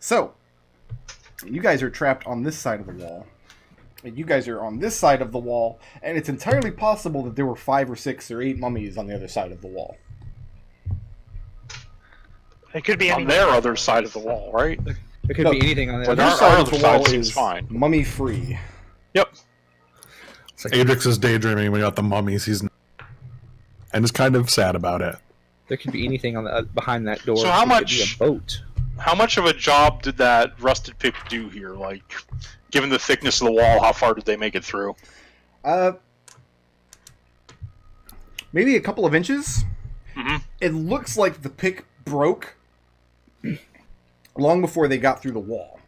So, you guys are trapped on this side of the wall. And you guys are on this side of the wall, and it's entirely possible that there were 5 or 6 or 8 mummies on the other side of the wall. It could be on their other side of the wall, right? It could be anything on the But other their side. side of the wall seems is fine. mummy-free. Yep. It's like, Adrex is daydreaming. We got the mummies. He's and is kind of sad about it. there could be anything on the behind that door. So how It much- could be a boat? How much of a job did that rusted pick do here? Like, given the thickness of the wall, how far did they make it through? Maybe a couple of inches. Mm-hmm. It looks like the pick broke long before they got through the wall.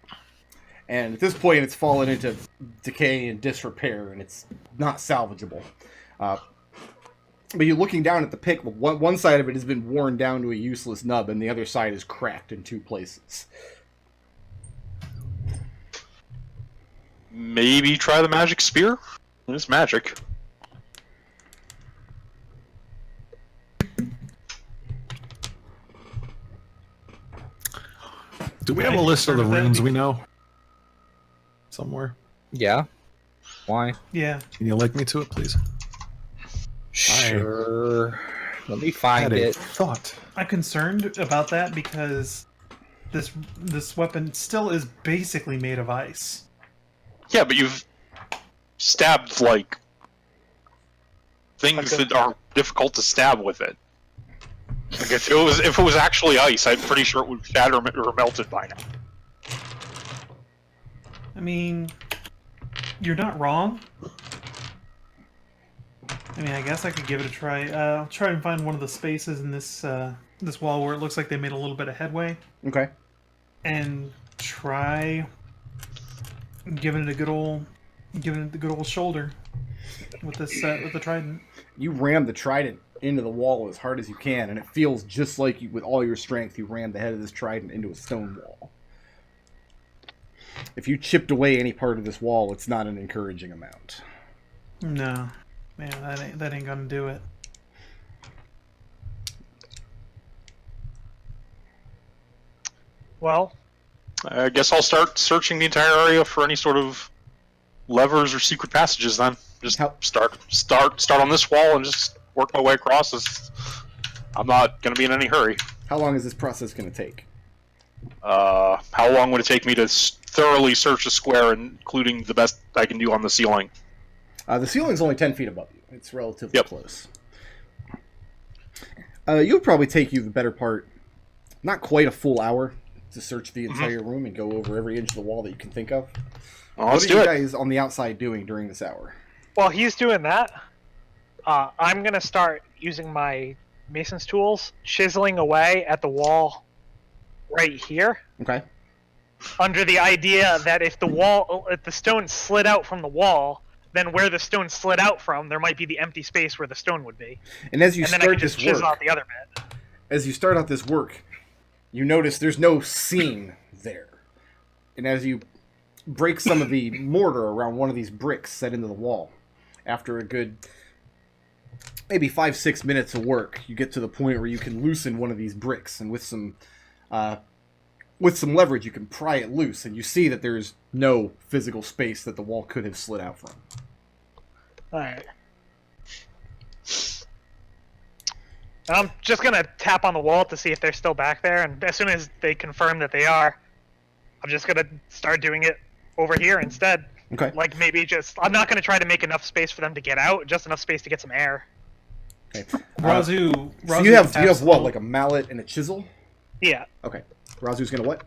And at this point, it's fallen into decay and disrepair, and it's not salvageable. But you're looking down at the pick, one side of it has been worn down to a useless nub, and the other side is cracked in 2 places. Maybe try the magic spear? It's magic. Do we have a list of the runes we know? Somewhere? Yeah. Why? Yeah. Can you link me to it, please? Sure. Let me I find had a it. thought. I'm concerned about that because this weapon still is basically made of ice. Yeah, but you've stabbed, like, things that are difficult to stab with it. Like, if it was actually ice, I'm pretty sure it would shatter or melted by now. I mean, you're not wrong. I mean, I guess I could give it a try. I'll try and find one of the spaces in this this wall where it looks like they made a little bit of headway, Okay. and try giving it the good old shoulder with this with the trident. You ram the trident into the wall as hard as you can, and it feels just like you, with all your strength, you rammed the head of this trident into a stone wall. If you chipped away any part of this wall, it's not an encouraging amount. No, man, that ain't gonna do it. Well, I guess I'll start searching the entire area for any sort of levers or secret passages then. Just start on this wall and just work my way across. I'm not going to be in any hurry. How long is this process going to take? How long would it take me to thoroughly search the square, including the best I can do on the ceiling? The ceiling's only 10 feet above you. It's relatively close. It would probably take you the better part, not quite a full hour, to search the entire room and go over every inch of the wall that you can think of. Well, What are you guys on the outside doing during this hour? while he's doing that, I'm gonna start using my mason's tools, chiseling away at the wall right here, Okay. under the idea that if the stone slid out from the wall, then where the stone slid out from, there might be the empty space where the stone would be. And as you And then I start can just this chisel work, out the other bit. as you start out this work, you notice there's no seam there. And as you break some of the mortar around one of these bricks set into the wall, after a good maybe 5-6 minutes of work, you get to the point where you can loosen one of these bricks, and with some leverage you can pry it loose, and you see that there's no physical space that the wall could have slid out from. Alright. I'm just gonna tap on the wall to see if they're still back there, and as soon as they confirm that they are, I'm just gonna start doing it over here instead. Okay. Like, maybe I'm not gonna try to make enough space for them to get out, just enough space to get some air. Okay. Raazu, So you have what, like a mallet and a chisel? Yeah. Okay. Razu's gonna what?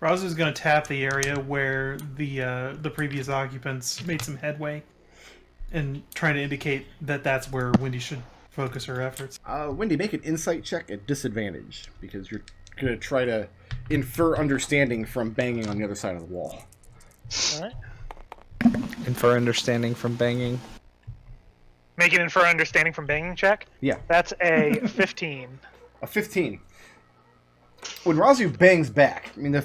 Raazu's gonna tap the area where the previous occupants made some headway, and trying to indicate that that's where Wendy should focus her efforts. Wendy, make an insight check at disadvantage, because you're gonna try to infer understanding from banging on the other side of the wall. Alright. And for understanding from banging. Make it infer understanding from banging check? Yeah. That's a 15. A 15. When Raazu bangs back, I mean,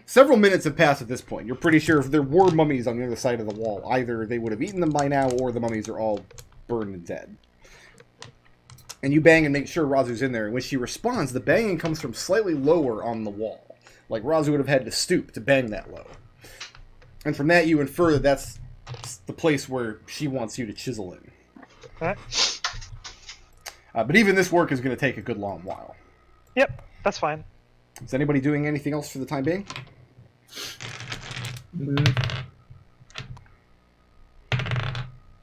several minutes have passed at this point. You're pretty sure if there were mummies on the other side of the wall, either they would have eaten them by now, or the mummies are all burned and dead. And you bang and make sure Raazu's in there, and when she responds, the banging comes from slightly lower on the wall. Like, Raazu would have had to stoop to bang that low. And from that, you infer that that's the place where she wants you to chisel in. Alright. But even this work is going to take a good long while. Yep, that's fine. Is anybody doing anything else for the time being?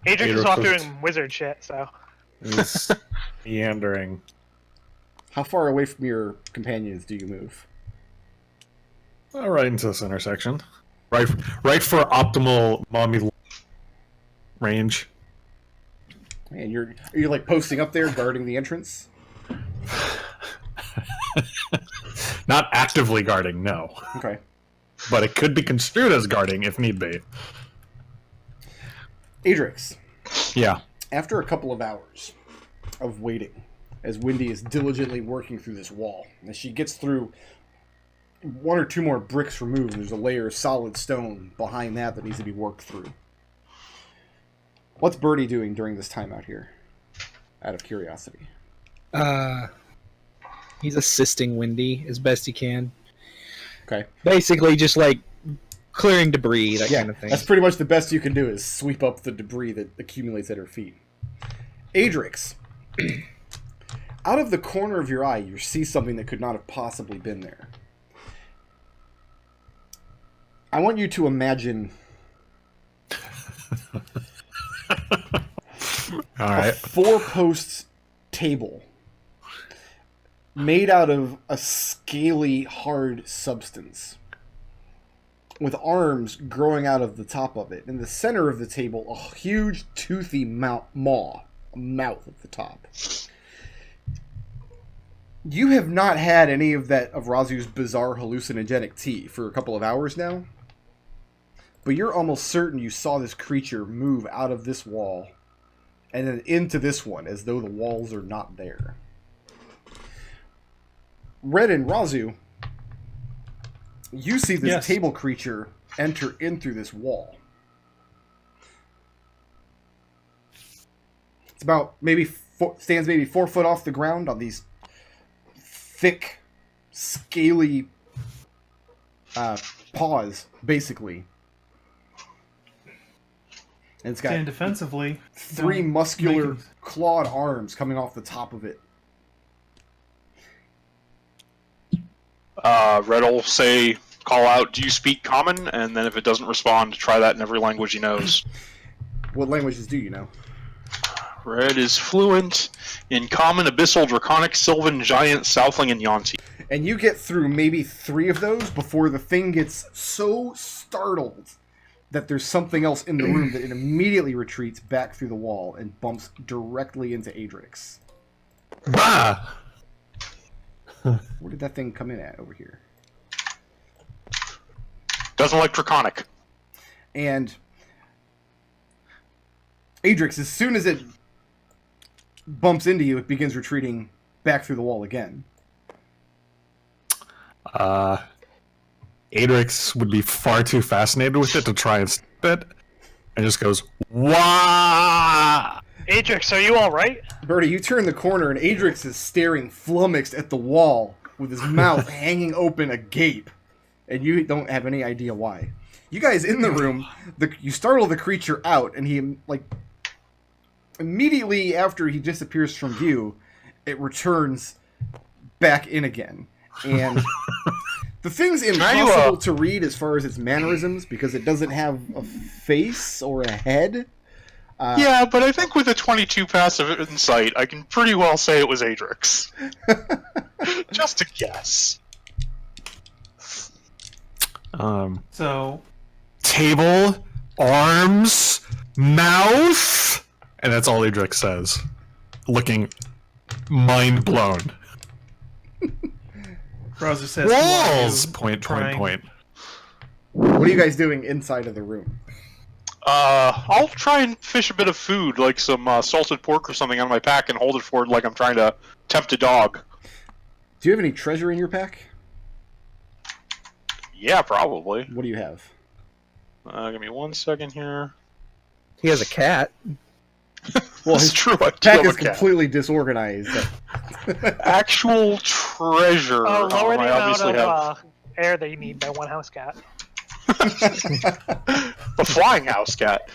Adrex is off Adrex. doing wizard shit, so. He's meandering. How far away from your companions do you move? Right into this intersection. Right for optimal mommy range. And are you like posting up there, guarding the entrance? Not actively guarding, no. Okay. But it could be construed as guarding if need be. Adrex, Yeah. after a couple of hours of waiting, as Wendy is diligently working through this wall, as she gets through one or two more bricks removed, there's a layer of solid stone behind that needs to be worked through. What's Birdie doing during this time out here? Out of curiosity. He's assisting Wendy as best he can. Okay. Basically, just like clearing debris, that kind of thing. That's pretty much the best you can do is sweep up the debris that accumulates at her feet. Adrex, out of the corner of your eye, you see something that could not have possibly been there. I want you to imagine All a right. 4-post table made out of a scaly, hard substance with arms growing out of the top of it. In the center of the table, a huge, toothy mouth at the top. You have not had any of Raazu's bizarre hallucinogenic tea for a couple of hours now, but you're almost certain you saw this creature move out of this wall and then into this one, as though the walls are not there. Red and Raazu, you see this table creature enter in through this wall. It's about stands maybe 4 foot off the ground on these thick, scaly paws, basically. And it's got And defensively, 3 don't muscular, make it- clawed arms coming off the top of it. Red will say, call out, do you speak common? And then if it doesn't respond, try that in every language he knows. What languages do you know? Red is fluent in common, abyssal, draconic, sylvan, giant, southling, and Yuan-ti. And you get through maybe 3 of those before the thing gets so startled that there's something else in the room that it immediately retreats back through the wall and bumps directly into Adrex. Bah! Where did that thing come in at over here? Doesn't like draconic. And Adrex, as soon as it bumps into you, it begins retreating back through the wall again. Adrex would be far too fascinated with it to try and stop it, and just goes, wah! Adrex, are you alright? Birdie, you turn the corner and Adrex is staring flummoxed at the wall with his mouth hanging open agape. And you don't have any idea why. You guys in the room, you startle the creature out, and he, like, immediately after he disappears from view, it returns back in again. And the thing's impossible to read as far as its mannerisms, because it doesn't have a face or a head. Yeah, but I think with a 22 passive insight, I can pretty well say it was Adrex. Just a guess. So, Table, arms, mouth, and that's all Adrex says, looking mind blown. Raazu says, Walls! "Who are you?" Point. What are you guys doing inside of the room? I'll try and fish a bit of food, like some salted pork or something out of my pack and hold it forward like I'm trying to tempt a dog. Do you have any treasure in your pack? Yeah, probably. What do you have? Give me 1 second here. He has a cat. Well, It's his true, I do pack have is a cat. completely disorganized. Actual treasure. Lower the I amount obviously of have air that you need by one house cat. The flying house cat.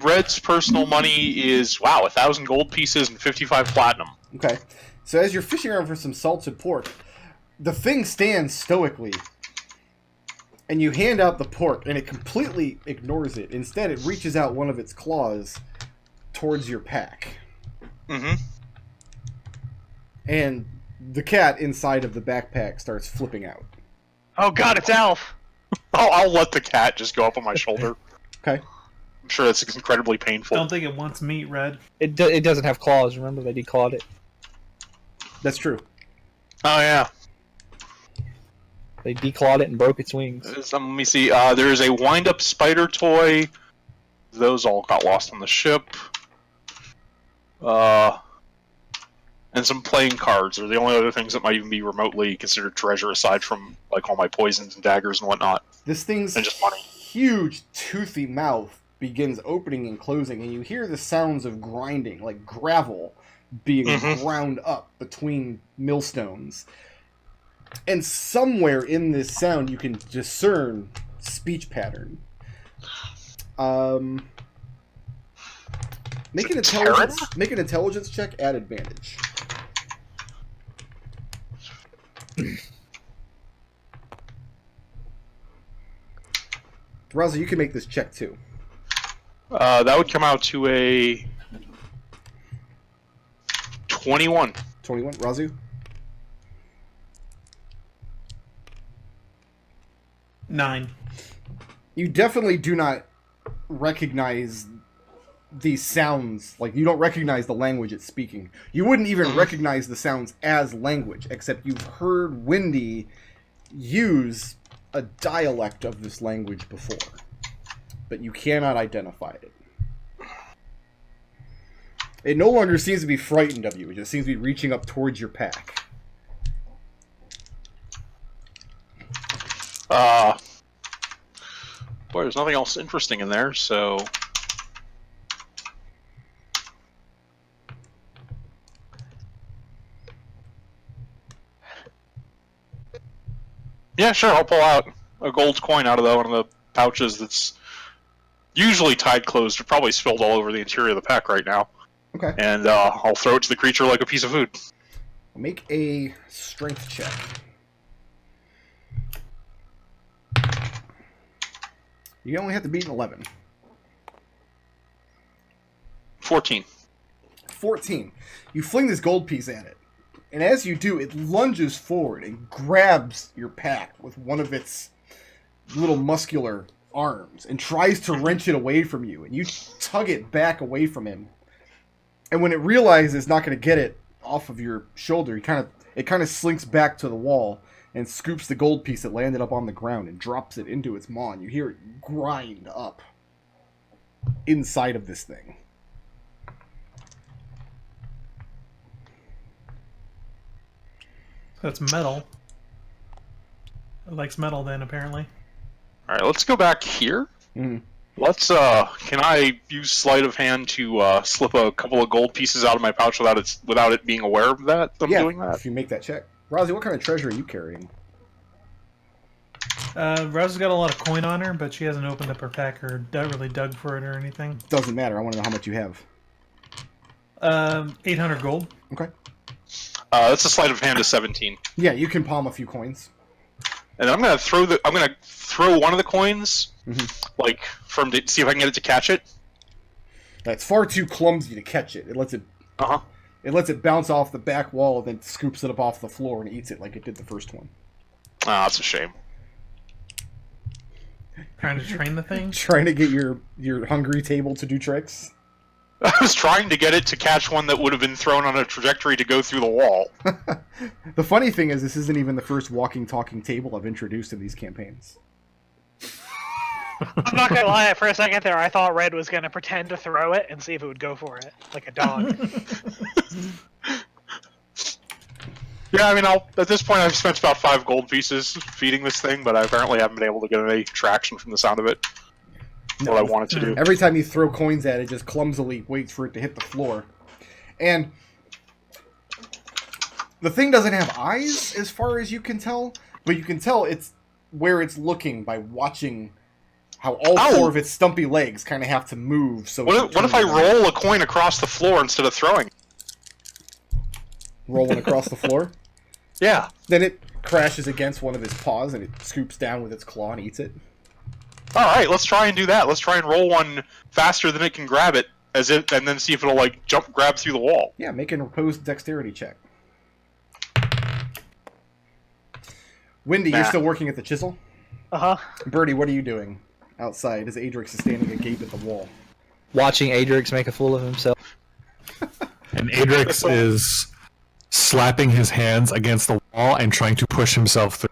Red's personal money is 1,000 gold pieces and 55 platinum. Okay. So as you're fishing around for some salted pork, the thing stands stoically, and you hand out the pork, and it completely ignores it. Instead, it reaches out one of its claws towards your pack. Mm-hmm. And the cat inside of the backpack starts flipping out. Oh god, it's Alf! I'll let the cat just go up on my shoulder. Okay. I'm sure that's incredibly painful. Don't think it wants meat, Red. It doesn't have claws. Remember they declawed it. That's true. Oh, yeah. They declawed it and broke its wings. Let me see. There's a wind-up spider toy. Those all got lost on the ship. And some playing cards are the only other things that might even be remotely considered treasure, aside from like all my poisons and daggers and whatnot. This thing's And just money. huge, toothy mouth begins opening and closing, and you hear the sounds of grinding, like gravel being ground up between millstones. And somewhere in this sound, you can discern speech pattern. Make an intelligence check at advantage. Raazu, you can make this check too. That would come out to a 21. 21, Raazu? 9. You definitely do not recognize these sounds. Like, you don't recognize the language it's speaking. You wouldn't even recognize the sounds as language, except you've heard Windy use a dialect of this language before. But you cannot identify it. It no longer seems to be frightened of you. It just seems to be reaching up towards your pack. Boy, there's nothing else interesting in there, so... Yeah, sure, I'll pull out a gold coin out of one of the pouches that's usually tied closed, but probably spilled all over the interior of the pack right now. Okay. And I'll throw it to the creature like a piece of food. Make a strength check. You only have to beat an 11. 14. 14. You fling this gold piece at it. And as you do, it lunges forward and grabs your pack with one of its little muscular arms and tries to wrench it away from you. And you tug it back away from him. And when it realizes it's not going to get it off of your shoulder, it kind of slinks back to the wall and scoops the gold piece that landed up on the ground and drops it into its maw. And you hear it grind up inside of this thing. That's metal. It likes metal then, apparently. Alright, let's go back here. Mm. Let's, can I use sleight of hand to slip a couple of gold pieces out of my pouch without it being aware of that? I'm doing that? If you make that check. Raazu, what kind of treasure are you carrying? Raazu's got a lot of coin on her, but she hasn't opened up her pack or really dug for it or anything. Doesn't matter. I want to know how much you have. 800 gold. Okay. That's a sleight of hand of 17. Yeah, you can palm a few coins. And I'm gonna throw one of the coins, like, to see if I can get it to catch it. That's far too clumsy to catch it. It lets it bounce off the back wall, and then scoops it up off the floor and eats it like it did the first one. Ah, that's a shame. Trying to train the thing? Trying to get your hungry table to do tricks. I was trying to get it to catch one that would have been thrown on a trajectory to go through the wall. The funny thing is, this isn't even the first walking, talking table I've introduced in these campaigns. I'm not gonna lie, for a second there, I thought Red was gonna pretend to throw it and see if it would go for it, like a dog. Yeah, I mean, at this point I've spent about 5 gold pieces feeding this thing, but I apparently haven't been able to get any traction from the sound of it. What I wanted to do. Every time you throw coins at it, just clumsily waits for it to hit the floor. And the thing doesn't have eyes, as far as you can tell, but you can tell where it's looking by watching how all Ow! 4 of its stumpy legs kind of have to move. So What if I roll a coin across the floor instead of throwing? rolling across the floor? Yeah. Then it crashes against one of his paws and it scoops down with its claw and eats it. All right, let's try and do that. Let's try and roll one faster than it can grab it, and then see if it'll like grab through the wall. Yeah, make an opposed dexterity check. Wendy, you're still working at the chisel? Uh-huh. Birdie, what are you doing outside as Adrex is standing agape at the wall? Watching Adrex make a fool of himself. And Adrex is slapping his hands against the wall and trying to push himself through,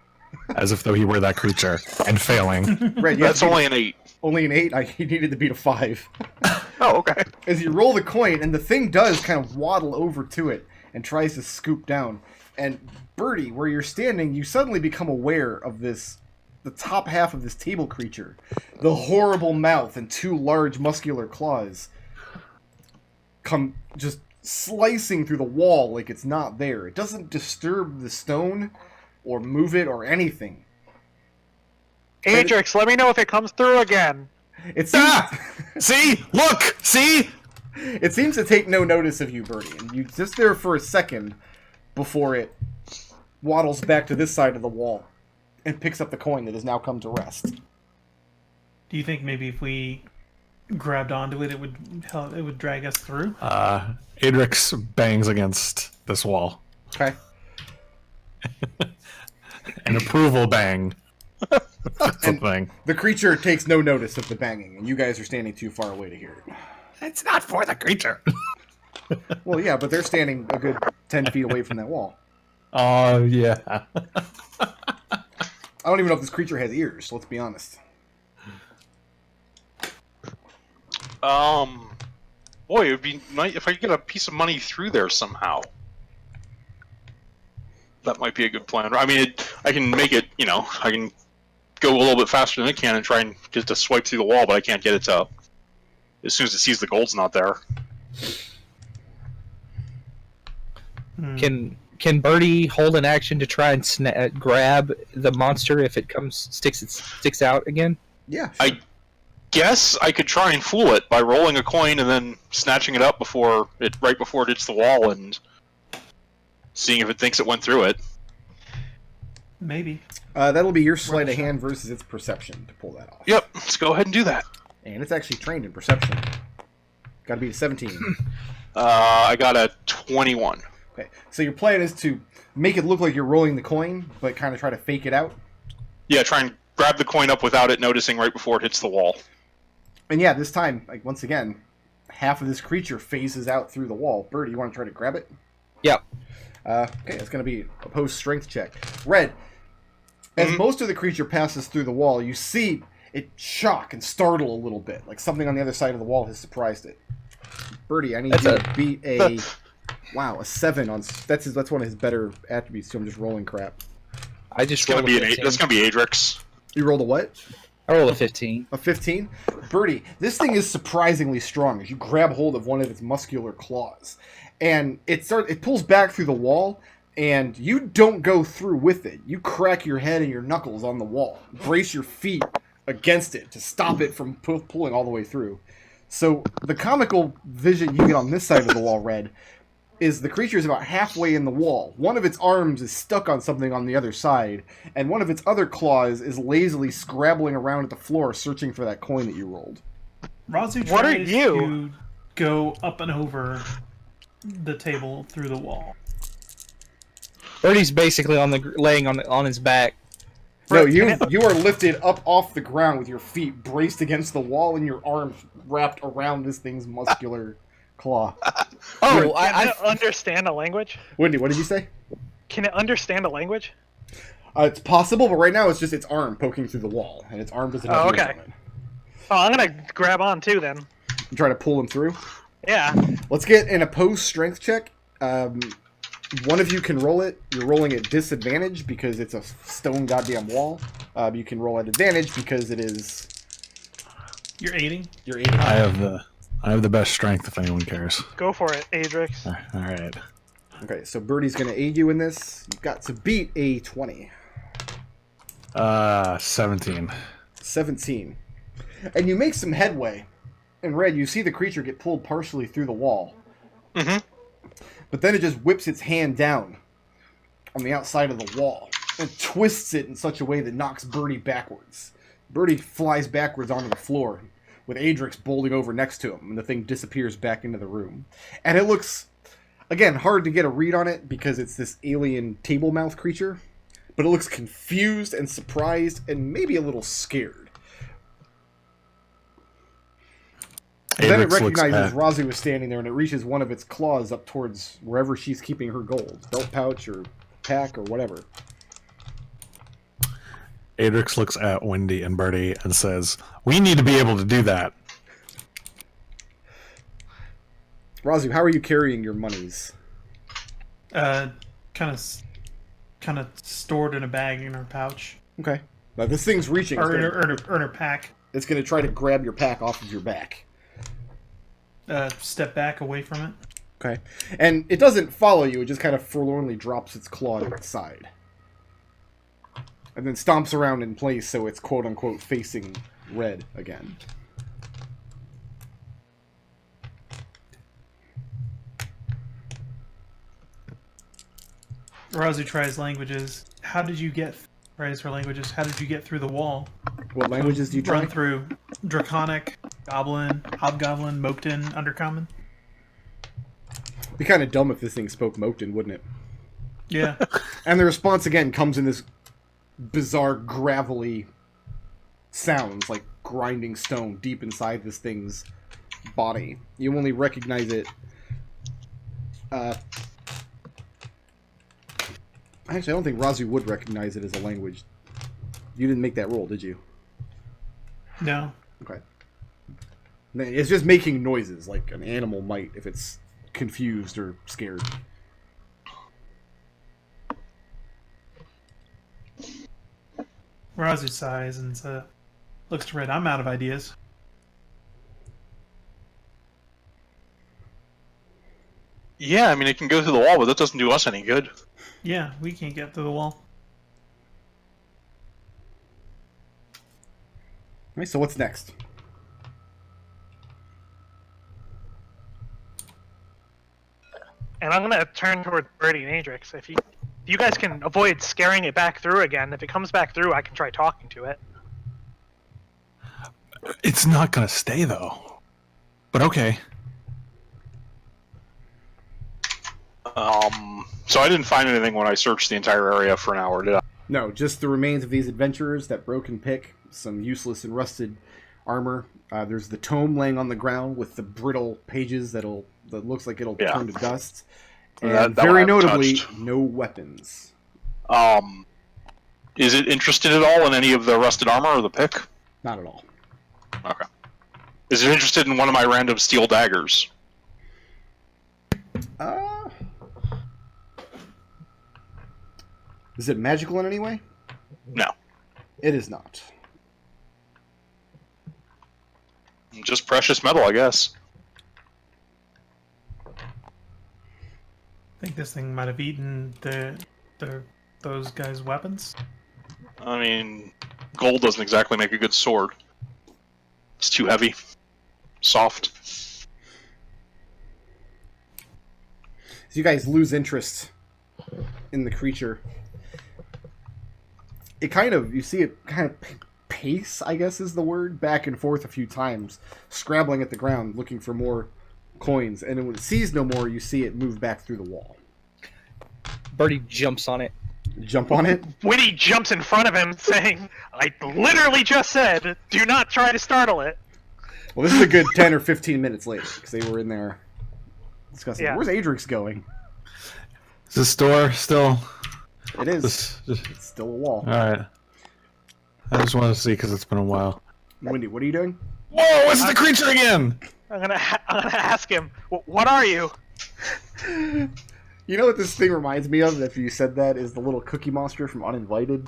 as if though he were that creature, and failing. Right, That's only an 8. only an 8. He needed to beat a 5. Oh, okay. As you roll the coin, and the thing does kind of waddle over to it and tries to scoop down. And Birdie, where you're standing, you suddenly become aware of the top half of this table creature. The horrible mouth and 2 large muscular claws come just slicing through the wall like it's not there. It doesn't disturb the stone or move it or anything. Adrex, let me know if it comes through again. It seems, See? Look! See? it seems to take no notice of you, Birdie. And you just there for a second before it waddles back to this side of the wall and picks up the coin that has now come to rest. Do you think maybe if we grabbed onto it, it would drag us through? Adrex bangs against this wall. Okay. An approval bang. That's the thing. The creature takes no notice of the banging, and you guys are standing too far away to hear it. It's not for the creature. Well, yeah, but they're standing a good 10 feet away from that wall. Oh, yeah. I don't even know if this creature has ears, let's be honest. Boy, it would be nice if I could get a piece of money through there somehow. That might be a good plan. I mean, I can make it, I can go a little bit faster than it can and try and get it to swipe through the wall, but I can't get it to, as soon as it sees the gold's not there. Can Birdie hold an action to try and grab the monster if it sticks out again? Yeah, sure. I guess I could try and fool it by rolling a coin and then snatching it up right before it hits the wall and seeing if it thinks it went through it. Maybe. That'll be your sleight of hand versus its perception to pull that off. Yep, let's go ahead and do that. And it's actually trained in perception. Got to be a 17. I got a 21. Okay, so your plan is to make it look like you're rolling the coin, but kind of try to fake it out? Yeah, try and grab the coin up without it noticing right before it hits the wall. And yeah, this time, once again, half of this creature phases out through the wall. Birdie, you want to try to grab it? Yep. Okay, it's going to be a opposed strength check. Red, as most of the creature passes through the wall, you see it shock and startle a little bit, like something on the other side of the wall has surprised it. Birdie, I need you to beat a... Wow, a 7 on... That's one of his better attributes, so I'm just rolling crap. I just It's gonna rolled be a 15. that's gonna be Adrex. You rolled a what? I rolled a 15. A 15? Birdie, this thing is surprisingly strong as you grab hold of one of its muscular claws. And it pulls back through the wall, and you don't go through with it. You crack your head and your knuckles on the wall. Brace your feet against it to stop it from pulling all the way through. So the comical vision you get on this side of the wall, Red, is the creature is about halfway in the wall. One of its arms is stuck on something on the other side, and one of its other claws is lazily scrabbling around at the floor searching for that coin that you rolled. Raazu What are tries you? to go up and over the table through the wall. Birdie's basically laying on his back. No, you are lifted up off the ground with your feet braced against the wall and your arms wrapped around this thing's muscular claw. Oh, Can it understand a language? Wendy, what did you say? Can it understand a language? It's possible, but right now it's just its arm poking through the wall, and its arm doesn't have ears okay. on it. Oh, I'm gonna grab on too then. You try to pull him through. Yeah. Let's get an opposed strength check. One of you can roll it. You're rolling at disadvantage because it's a stone goddamn wall. You can roll at advantage because it is... You're aiding? You're aiding. I have the best strength if anyone cares. Go for it, Adrex. All right. Okay, so Birdie's going to aid you in this. You've got to beat a 20. 17. 17. And you make some headway. In red, you see the creature get pulled partially through the wall. Mm-hmm. But then it just whips its hand down on the outside of the wall and twists it in such a way that knocks Birdie backwards. Birdie flies backwards onto the floor with Adrex bowling over next to him, and the thing disappears back into the room. And it looks, again, hard to get a read on it because it's this alien table mouth creature, but it looks confused and surprised and maybe a little scared. But then it recognizes Raazu was standing there, and it reaches one of its claws up towards wherever she's keeping her gold. Belt pouch or pack or whatever. Adrex looks at Wendy and Birdie and says, "We need to be able to do that." Raazu, how are you carrying your monies? Kind of stored in a bag in her pouch. Okay. Now this thing's reaching. Or in her pack. It's going to try to grab your pack off of your back. Step back away from it. Okay. And it doesn't follow you. It just kind of forlornly drops its claw to its side. And then stomps around in place so it's quote-unquote facing red again. Raazu tries languages. How did you get... Tries her languages. How did you get through the wall? What languages do you try? Run through Draconic, Goblin, Hobgoblin, Moakton, Undercommon. It'd be kind of dumb if this thing spoke Moakton, wouldn't it? Yeah. And the response again comes in this bizarre gravelly sounds, like grinding stone deep inside this thing's body. You only recognize it. Actually, I don't think Raazu would recognize it as a language. You didn't make that roll, did you? No. Okay. It's just making noises like an animal might if it's confused or scared. Raazu sighs and looks to Red. I'm out of ideas. Yeah, I mean, it can go through the wall, but that doesn't do us any good. Yeah, we can't get through the wall. Alright, so what's next? And I'm gonna turn toward Birdie and Adrex. If you guys can avoid scaring it back through again, if it comes back through, I can try talking to it. It's not gonna stay though. But okay. So I didn't find anything when I searched the entire area for an hour, did I? No, just the remains of these adventurers, that broken pick, some useless and rusted armor. There's the tome laying on the ground with the brittle pages that looks like it'll turn to dust. And that very one I haven't notably, touched. no weapons. Is it interested at all in any of the rusted armor or the pick? Not at all. Okay. Is it interested in one of my random steel daggers? Is it magical in any way? No. It is not. Just precious metal, I guess. I think this thing might have eaten those guys' weapons. I mean, gold doesn't exactly make a good sword. It's too heavy. Soft. So you guys lose interest in the creature. It kind of, you see it kind of pace, I guess is the word, back and forth a few times, scrambling at the ground, looking for more coins. And then when it sees no more, you see it move back through the wall. Birdie jumps on it. Jump on it? Winnie jumps in front of him, saying, "I literally just said, do not try to startle it." Well, this is a good 10 or 15 minutes later, because they were in there discussing. Yeah. Where's Adrex going? Is the store still? It is. It's still a wall. Alright. I just wanted to see because it's been a while. Wendy, what are you doing? Whoa, it's the creature again! I'm gonna ask him, "What are you?" You know what this thing reminds me of, if you said that, is the little cookie monster from Uninvited.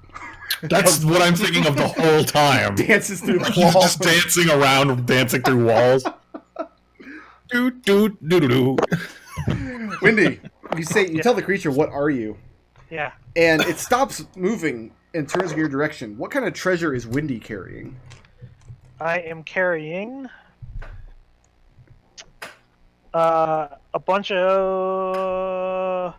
That's what I'm thinking of the whole time. Dances through the He's wall. just dancing around, dancing through walls. Do do do do do. Wendy, you tell the creature, "What are you?" Yeah. And it stops moving and turns in your direction. What kind of treasure is Windy carrying? I am carrying a bunch of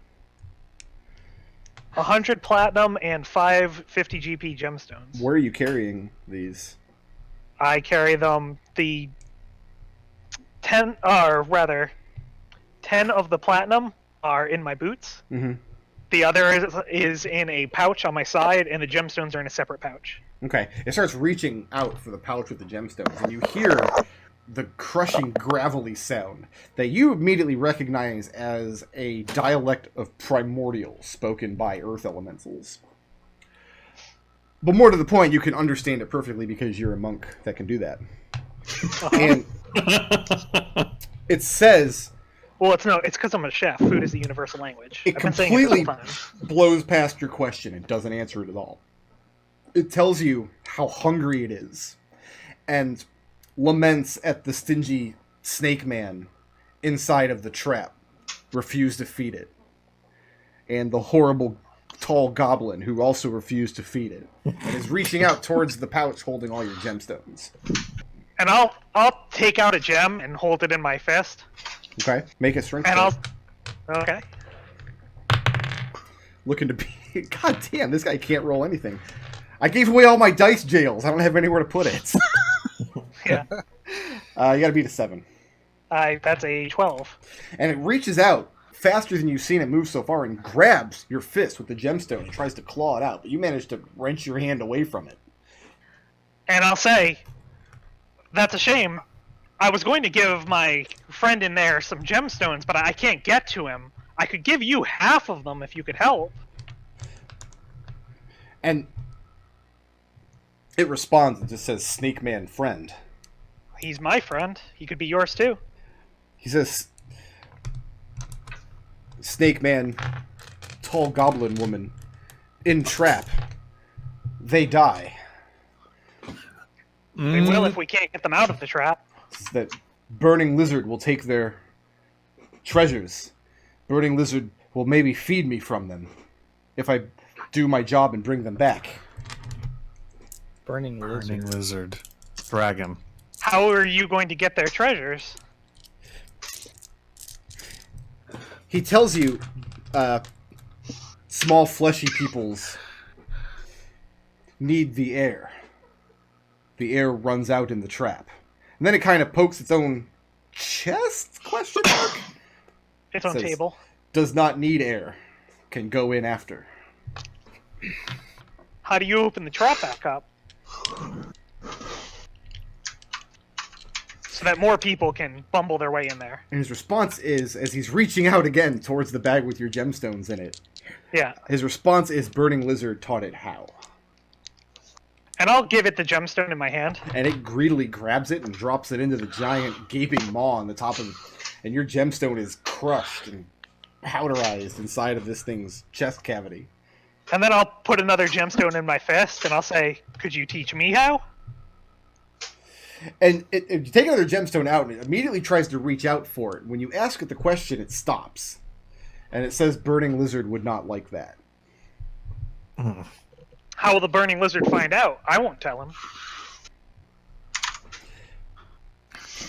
100 platinum and 5 50 GP gemstones. Where are you carrying these? I carry them 10 of the platinum are in my boots. Mm-hmm. The other is in a pouch on my side, and the gemstones are in a separate pouch. Okay. It starts reaching out for the pouch with the gemstones, and you hear the crushing, gravelly sound that you immediately recognize as a dialect of primordial spoken by earth elementals. But more to the point, you can understand it perfectly because you're a monk that can do that. And it says... Well, it's because I'm a chef. Food is the universal language. It I've been saying it completely several times. blows past your question and doesn't answer it at all. It tells you how hungry it is and laments at the stingy snake man inside of the trap, refused to feed it, and the horrible tall goblin who also refused to feed it and is reaching out towards the pouch holding all your gemstones. And I'll take out a gem and hold it in my fist. Okay, make a strength And check. Okay. Looking to be... God damn, this guy can't roll anything. I gave away all my dice jails. I don't have anywhere to put it. Yeah. You gotta beat a 7. That's a 12. And it reaches out faster than you've seen it move so far and grabs your fist with the gemstone and tries to claw it out, but you manage to wrench your hand away from it. And I'll say, that's a shame. I was going to give my friend in there some gemstones, but I can't get to him. I could give you half of them if you could help. And it responds and just says, Snake Man friend. He's my friend. He could be yours too. He says, Snake Man, tall goblin woman, in trap. They die. They will if we can't get them out of the trap. That Burning Lizard will take their treasures. Burning Lizard will maybe feed me from them if I do my job and bring them back. Burning lizard. Burning lizard. Dragon. How are you going to get their treasures? He tells you, small fleshy peoples need the air. The air runs out in the trap. And then it kind of pokes its own chest, question mark? It's on Says, table. Does not need air. Can go in after. How do you open the trap back up? So that more people can bumble their way in there. And his response is, as he's reaching out again towards the bag with your gemstones in it, Yeah. his response is Burning Lizard taught it how. And I'll give it the gemstone in my hand. And it greedily grabs it and drops it into the giant gaping maw on the top of it. And your gemstone is crushed and powderized inside of this thing's chest cavity. And then I'll put another gemstone in my fist, and I'll say, could you teach me how? And you take another gemstone out, and it immediately tries to reach out for it. When you ask it the question, it stops. And it says Burning Lizard would not like that. How will the burning lizard find out? I won't tell him.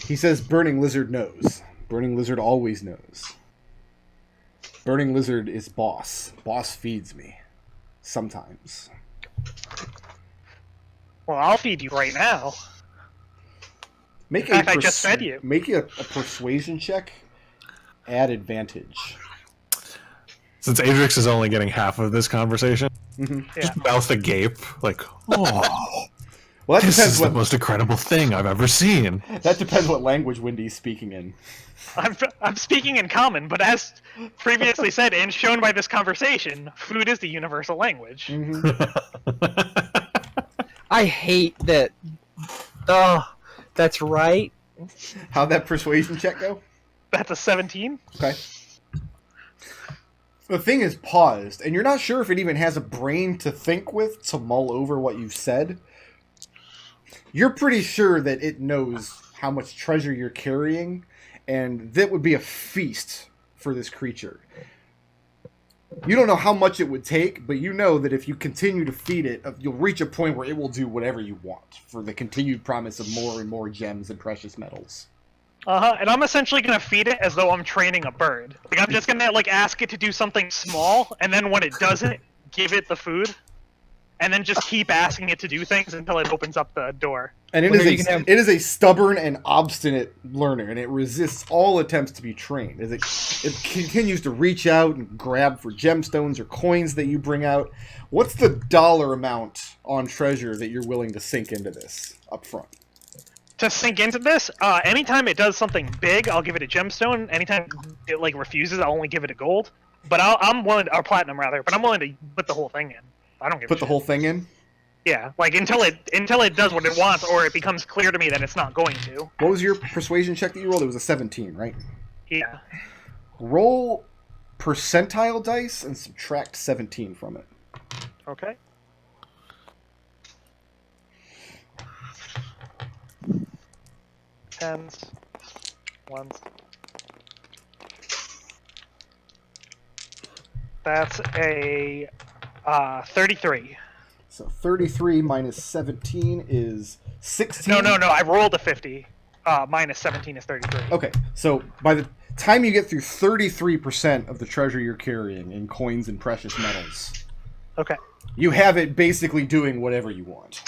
He says Burning Lizard knows. Burning Lizard always knows. Burning Lizard is boss. Boss feeds me. Sometimes. Well, I'll feed you right now. Make In fact, I just fed you. Make a persuasion check. Add advantage. Since Adrex is only getting half of this conversation, Yeah. just mouth agape, like, oh, Well, that this depends is the what most incredible thing I've ever seen. that depends what language Windy's speaking in. I'm speaking in common, but as previously said and shown by this conversation, food is the universal language. I hate that. Oh, that's right. How'd that persuasion check go? That's a 17. Okay. The thing is paused, and you're not sure if it even has a brain to think with to mull over what you've said. You're pretty sure that it knows how much treasure you're carrying, and that would be a feast for this creature. You don't know how much it would take, but you know that if you continue to feed it, you'll reach a point where it will do whatever you want for the continued promise of more and more gems and precious metals. And I'm essentially gonna feed it as though I'm training a bird. Like I'm just gonna like ask it to do something small, and then when it does it, give it the food, and then just keep asking it to do things until it opens up the door. And it is a stubborn and obstinate learner, and it resists all attempts to be trained. As it continues to reach out and grab for gemstones or coins that you bring out. What's the dollar amount on treasure that you're willing to sink into this up front? To sink into this, anytime it does something big, I'll give it a gemstone. Anytime it like refuses, I'll only give it a gold. But I'm willing to, or platinum rather. But I'm willing to put the whole thing in. I don't give a Put shit. the whole thing in? Yeah, like until it does what it wants, or it becomes clear to me that it's not going to. What was your persuasion check that you rolled? It was a 17, right? Yeah. Roll percentile dice and subtract 17 from it. Okay. Tens. Ones. That's a 33. So 33 minus 17 is 16. No, I rolled a 50. Minus 17 is 33. Okay, so by the time you get through 33% of the treasure you're carrying in coins and precious metals, Okay. you have it basically doing whatever you want.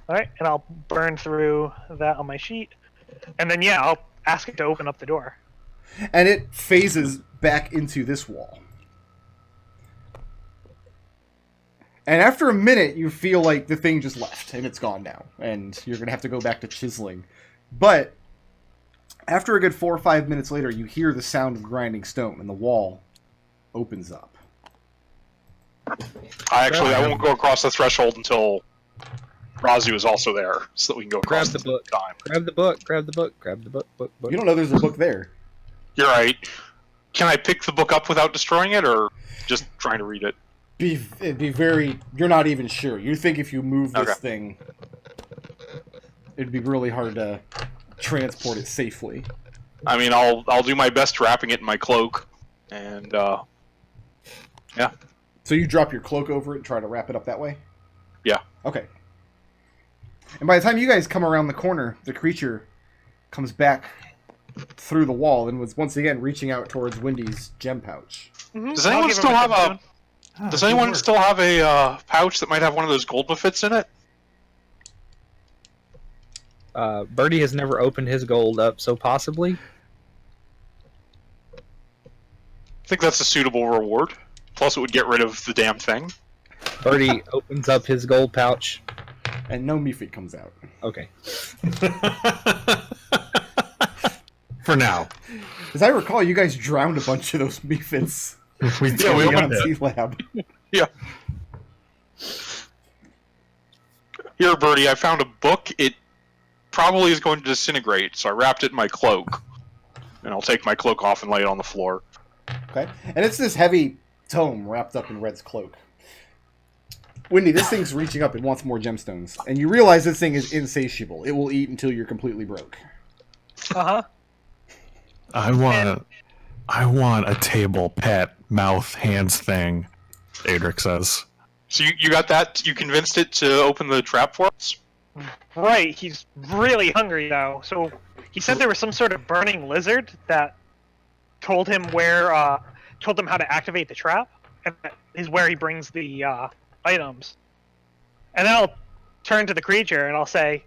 Alright, and I'll burn through that on my sheet. And then, yeah, I'll ask it to open up the door. And it phases back into this wall. And after a minute, you feel like the thing just left, and it's gone now. And you're going to have to go back to chiseling. But after a good 4 or 5 minutes later, you hear the sound of grinding stone, and the wall opens up. I won't go across the threshold until Raazu is also there, so that we can go across Grab the book. time. Grab the book. Grab the book. Grab the book. Book. You don't know there's a book there. You're right. Can I pick the book up without destroying it, or just trying to read it? It'd be very... You're not even sure. You think if you move this thing, it'd be really hard to transport it safely. I mean, I'll do my best wrapping it in my cloak, and yeah. So you drop your cloak over it and try to wrap it up that way? Yeah. Okay. And by the time you guys come around the corner, the creature comes back through the wall and was once again reaching out towards Wendy's gem pouch. Mm-hmm. Does anyone still have a... Does anyone still have a pouch that might have one of those gold buffets in it? Birdie has never opened his gold up, so possibly. I think that's a suitable reward. Plus, it would get rid of the damn thing. Birdie opens up his gold pouch. And no Mephit comes out. Okay. For now. As I recall, you guys drowned a bunch of those Mephits. We in the opened Yuan-ti lab. Yeah. Here, Birdie, I found a book. It probably is going to disintegrate, so I wrapped it in my cloak. And I'll take my cloak off and lay it on the floor. Okay. And it's this heavy tome wrapped up in Red's cloak. Wendy, this thing's reaching up and wants more gemstones. And you realize this thing is insatiable. It will eat until you're completely broke. Uh-huh. I want a table pet mouth hands thing, Adrex says. So you got that? You convinced it to open the trap for us? Right, he's really hungry now. So he said there was some sort of burning lizard that told him told him how to activate the trap, and that is where he brings the items. And then I'll turn to the creature and I'll say,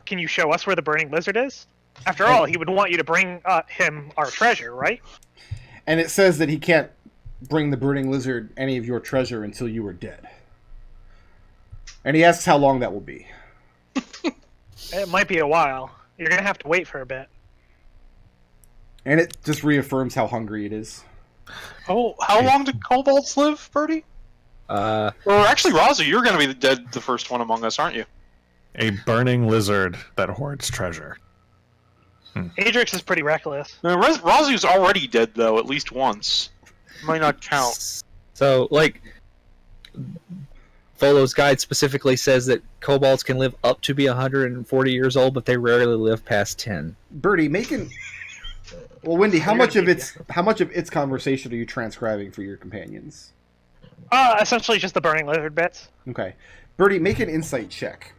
"Can you show us where the burning lizard is?" After all, he would want you to bring him our treasure, right? And it says that he can't bring the burning lizard any of your treasure until you are dead. And he asks how long that will be. It might be a while. You're gonna have to wait for a bit. And it just reaffirms how hungry it is. Oh, how long do kobolds live, Birdie? Or actually, Raazu, you're going to be the first one among us, aren't you? A burning lizard that hoards treasure. Adrex is pretty reckless. Raazu's already dead, though, at least once. Might not count. So, like, Volo's guide specifically says that kobolds can live up to be 140 years old, but they rarely live past 10. Birdie, make an Well, Wendy, how much of its conversation are you transcribing for your companions? Essentially just the burning lizard bits. Okay. Birdie, make an insight check.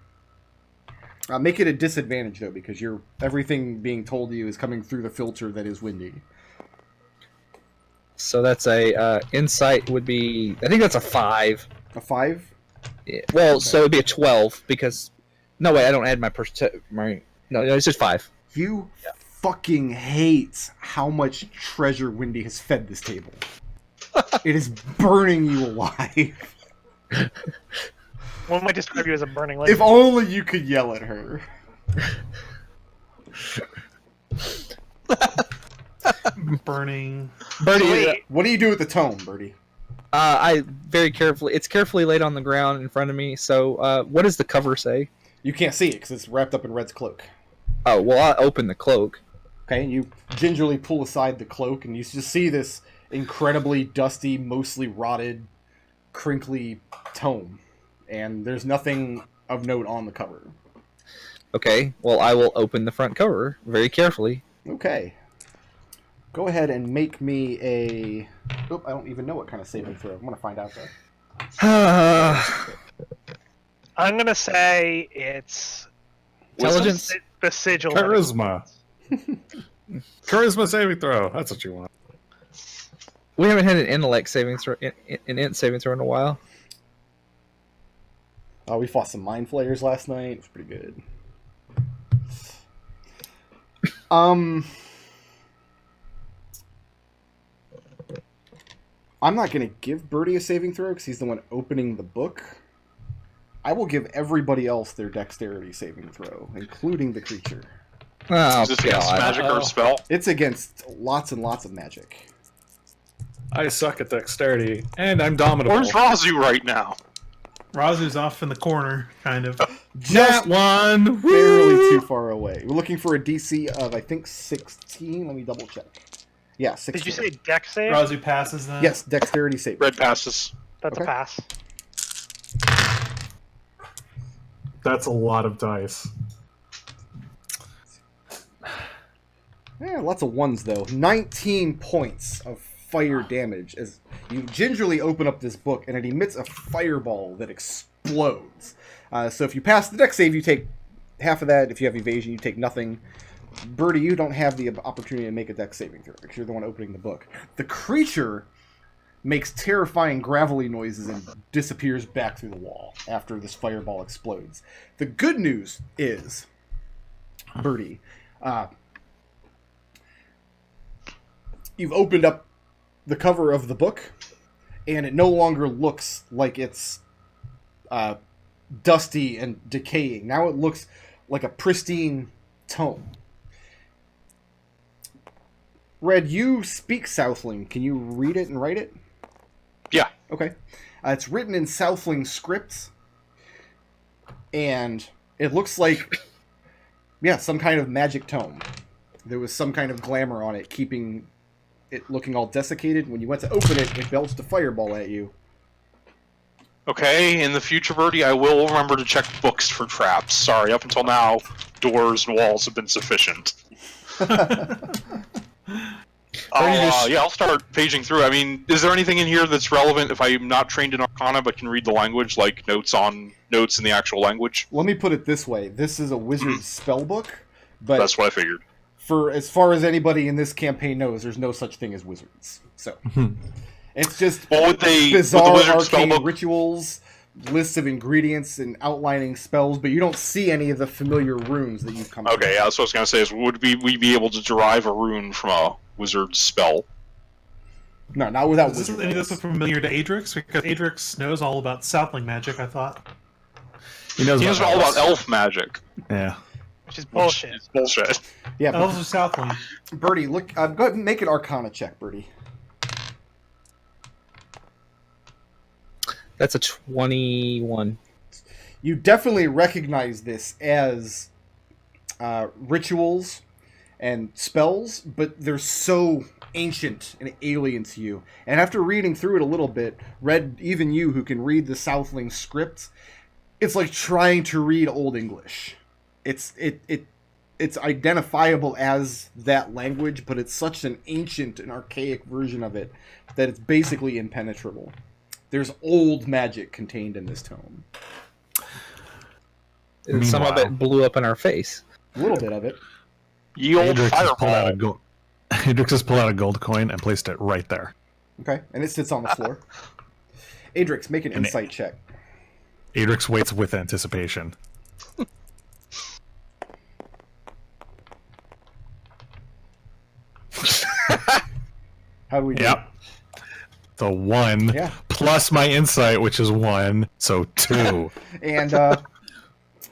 Make it a disadvantage, though, because everything being told to you is coming through the filter that is Wendy. So that's a insight would be. I think that's a 5. A 5? Yeah. Well, so it'd be a 12 because. No, wait, I don't add my No, it's just 5. You fucking hate how much treasure Wendy has fed this table. It is burning you alive. One might describe you as a burning lizard. If only you could yell at her. Burning. Birdie, Wait. What do you do with the tome, Birdie? I very carefully. It's carefully laid on the ground in front of me. So, what does the cover say? You can't see it because it's wrapped up in Red's cloak. Oh well, I open the cloak. Okay, and you gingerly pull aside the cloak, and you just see this incredibly dusty, mostly rotted, crinkly tome. And there's nothing of note on the cover. Okay, well, I will open the front cover very carefully. Okay. Go ahead and make me a... Oop, I don't even know what kind of saving throw. I'm going to find out, though. I'm gonna say it's Intelligence? the sigil. Charisma. Charisma saving throw. That's what you want. We haven't had an intellect saving throw, an int saving throw in a while. We fought some mind flayers last night. It was pretty good. I'm not going to give Birdie a saving throw because he's the one opening the book. I will give everybody else their dexterity saving throw, including the creature. Oh, Is this against God. magic or a spell? It's against lots and lots of magic. I suck at dexterity, and I'm dominable. Where's Raazu right now? Raazu's off in the corner, kind of. Just one! barely too far away. We're looking for a DC of, I think, 16. Let me double check. Yeah, 16. Did you say dex save? Raazu passes that. Yes, dexterity save. Red passes. That's Okay. a pass. That's a lot of dice. Yeah, lots of ones, though. 19 points of fire damage as you gingerly open up this book, and it emits a fireball that explodes. So if you pass the dex save, you take half of that. If you have evasion, you take nothing. Birdie, you don't have the opportunity to make a dex saving throw because you're the one opening the book. The creature makes terrifying gravelly noises and disappears back through the wall after this fireball explodes. The good news is, Birdie, you've opened up the cover of the book, and it no longer looks like it's dusty and decaying. Now it looks like a pristine tome. Red, you speak Southling. Can you read it and write it? Yeah. Okay. It's written in Southling scripts, and it looks like, yeah, some kind of magic tome. There was some kind of glamour on it, keeping it looking all desiccated. When you went to open it, it belched a fireball at you. Okay, in the future, Birdie, I will remember to check books for traps. Sorry, up until now, doors and walls have been sufficient. Yeah, I'll start paging through. I mean, is there anything in here that's relevant if I'm not trained in Arcana but can read the language, like notes in the actual language? Let me put it this way. This is a wizard's spell book, but That's what I figured. for as far as anybody in this campaign knows, there's no such thing as wizards. So it's just Well, would the bizarre wizard's arcane spellbook- rituals, lists of ingredients, and outlining spells, but you don't see any of the familiar runes that you've come Okay, yeah, that's what I was going to say, is would we be able to derive a rune from a wizard's spell? No, not without Is wizard. any of this familiar to Adrex? Because Adrex knows all about Southling magic, I thought. He knows He knows all elves. about elf magic. Yeah. Which is bullshit. It's bullshit. Yeah, but Elves are Southling. Birdie, look. Go ahead and make an Arcana check, Birdie. That's a 21. You definitely recognize this as rituals and spells, but they're so ancient and alien to you. And after reading through it a little bit, even you who can read the Southling script, it's like trying to read Old English. It's it's identifiable as that language, but it's such an ancient and archaic version of it that it's basically impenetrable. There's old magic contained in this tome. And some of it blew up in our face. A little bit of it. Ye old Adrex has pulled out a fireball. gold. Adrex has pulled out a gold coin and placed it right there. Okay, and it sits on the floor. Adrex, make an And insight check. Adrex waits with anticipation. How do we do? Yep. The 1 Yeah. plus my insight, which is 1, so 2. And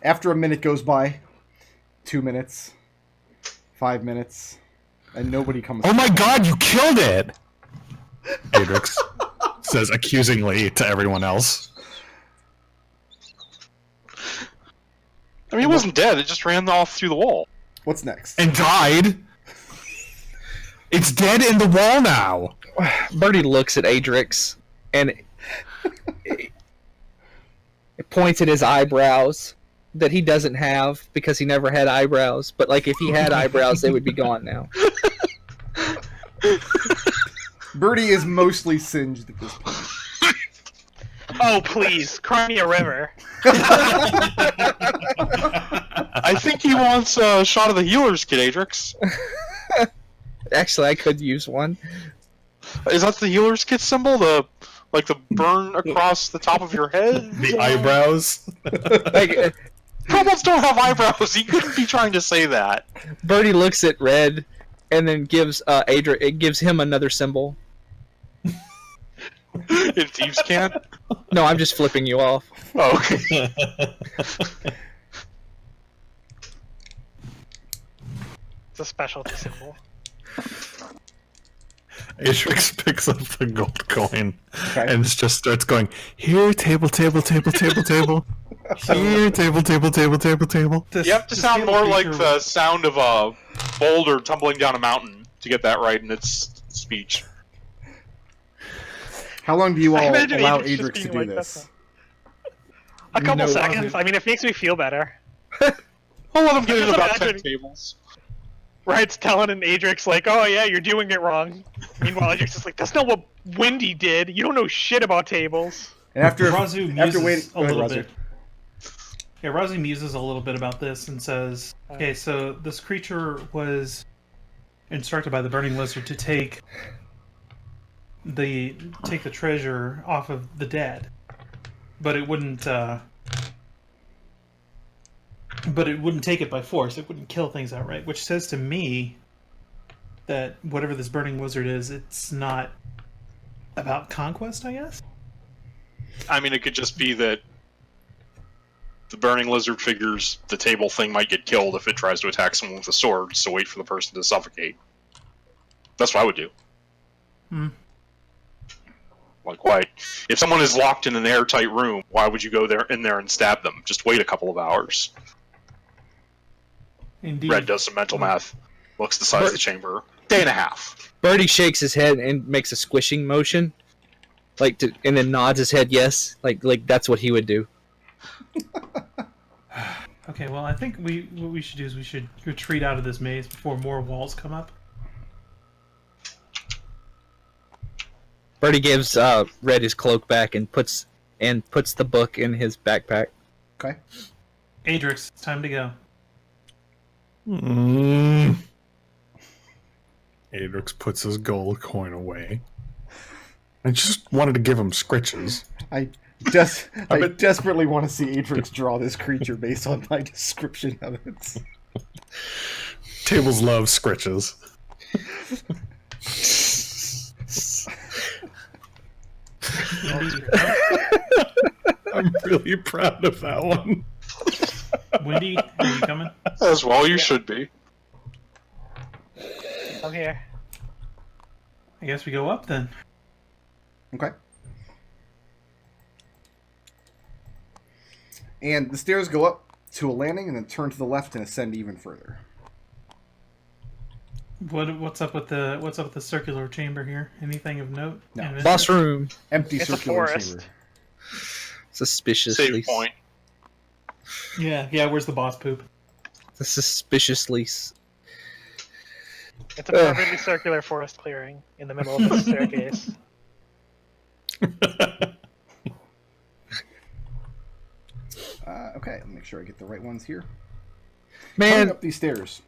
after a minute goes by, 2 minutes, 5 minutes, and nobody comes. Oh my god, you killed it! Adrex says accusingly to everyone else. I mean, it wasn't dead. It just ran off through the wall. What's next? And died? It's dead in the wall now! Birdie looks at Adrex and it points at his eyebrows that he doesn't have because he never had eyebrows. But like if he had eyebrows, they would be gone now. Birdie is mostly singed at this point. Oh, please, cry me a river. I think he wants a shot of the healer's kit, Adrex. Actually, I could use one. Is that the healer's kit symbol? The burn across the top of your head? The eyebrows? Like, Kobolds don't have eyebrows. He couldn't be trying to say that. Birdie looks at Red and then gives it gives him another symbol. In thieves' can't. No, I'm just flipping you off. Oh, okay. It's a specialty symbol. Adrex picks up the gold coin Okay. and just starts going, here, table, table, table, table, table. Here, table, table, table, table, table. You have to sound more like the sound of a boulder tumbling down a mountain to get that right in its speech. How long do you I all imagine allow Adrex just Adrex to being do like this? A couple No, seconds. I mean, it makes me feel better. I'll let him get in Just about 10 imagine- tables. Right's telling an Adrex like, "Oh yeah, you're doing it wrong." Meanwhile, Adrex is like, "That's not what Windy did. You don't know shit about tables." And after Raazu after muses waiting, a little Raazu. bit. Yeah, Raazu muses a little bit about this and says, "Okay, so this creature was instructed by the Burning Lizard to take the treasure off of the dead, but it wouldn't. But it wouldn't take it by force. It wouldn't kill things outright, which says to me that whatever this Burning Lizard is, it's not about conquest, I guess." I mean, it could just be that the burning lizard figures the table thing might get killed if it tries to attack someone with a sword, so wait for the person to suffocate. That's what I would do. Like, why? If someone is locked in an airtight room, why would you go in there and stab them? Just wait a couple of hours. Indeed. Red does some mental math. Looks the size of the chamber. Day and a half. Birdie shakes his head and makes a squishing motion, and then nods his head yes, like that's what he would do. Okay, well, I think what we should do is we should retreat out of this maze before more walls come up. Birdie gives Red his cloak back and puts the book in his backpack. Okay. Adrex, it's time to go. Adrex puts his gold coin away. I just wanted to give him scritches. I desperately want to see Adrex draw this creature based on my description of it. Tables love scritches. I'm really proud of that one. Windy, are you coming? As well you should be. I'm here. I guess we go up then. Okay. And the stairs go up to a landing and then turn to the left and ascend even further. What's up with the circular chamber here? Anything of note? No. Inventory? Boss room. Empty It's a circular forest. chamber. Suspicious. Save point. Yeah. Where's the boss poop? suspiciously. It's a perfectly circular forest clearing in the middle of the staircase. Okay, let me make sure I get the right ones here. Man, Coming up these stairs.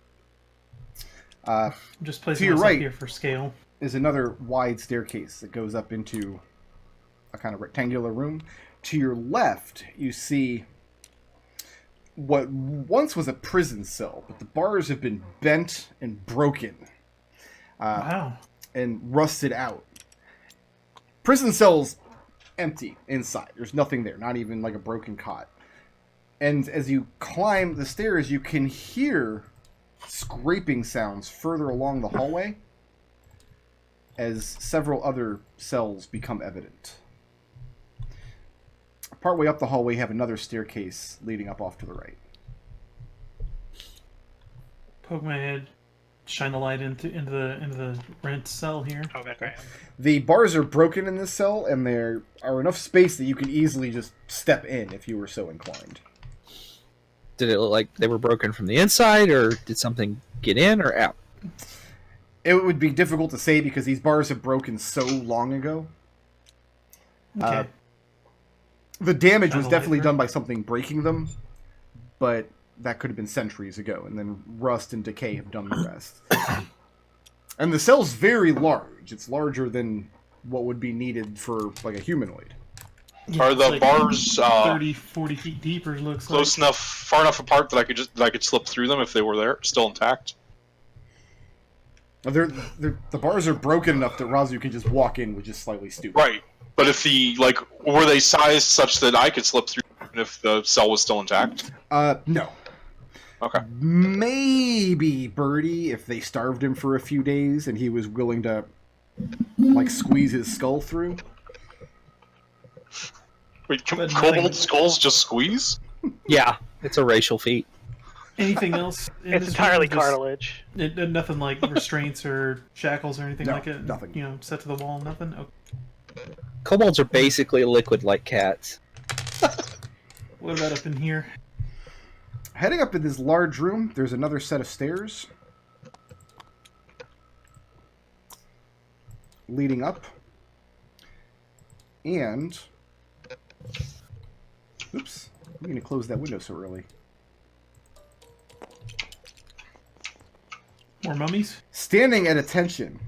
Just placing to your this right up here for scale. is another wide staircase that goes up into a kind of rectangular room. To your left, you see what once was a prison cell, but the bars have been bent and broken. Wow. And rusted out. Prison cell's empty inside. There's nothing there, not even like a broken cot. And as you climb the stairs, you can hear scraping sounds further along the hallway as several other cells become evident. Partway up the hallway, you have another staircase leading up off to the right. Poke my head, shine the light into the rent cell here. Oh, that's right. The bars are broken in this cell, and there are enough space that you can easily just step in if you were so inclined. did it look like they were broken from the inside, or did something get in or out? It would be difficult to say because these bars have broken so long ago. Okay. The damage was Kinda definitely light, done by something breaking them, but that could have been centuries ago, and then rust and decay have done the rest. And the cell's very large. It's larger than what would be needed for, like, a humanoid. Yeah, Are it's the like bars 30, 40 feet deeper, looks close like. enough, far enough apart that I could slip through them if they were there, still intact? The bars are broken enough that Raazu can just walk in, which is slightly stupid. Right. But if were they sized such that I could slip through if the cell was still intact? No. Okay. Maybe Birdie, if they starved him for a few days and he was willing to, like, squeeze his skull through. Wait, can But kobold nothing- skulls just squeeze? Yeah, it's a racial feat. Anything else? in It's this entirely room? Just- cartilage. Nothing like restraints or shackles or anything No, like it? nothing. You know, set to the wall, nothing? Okay. Kobolds are basically liquid like cats. What about up in here? Heading up in this large room, there's another set of stairs leading up. And... Oops. I'm going to close that window so early. More mummies? Standing at attention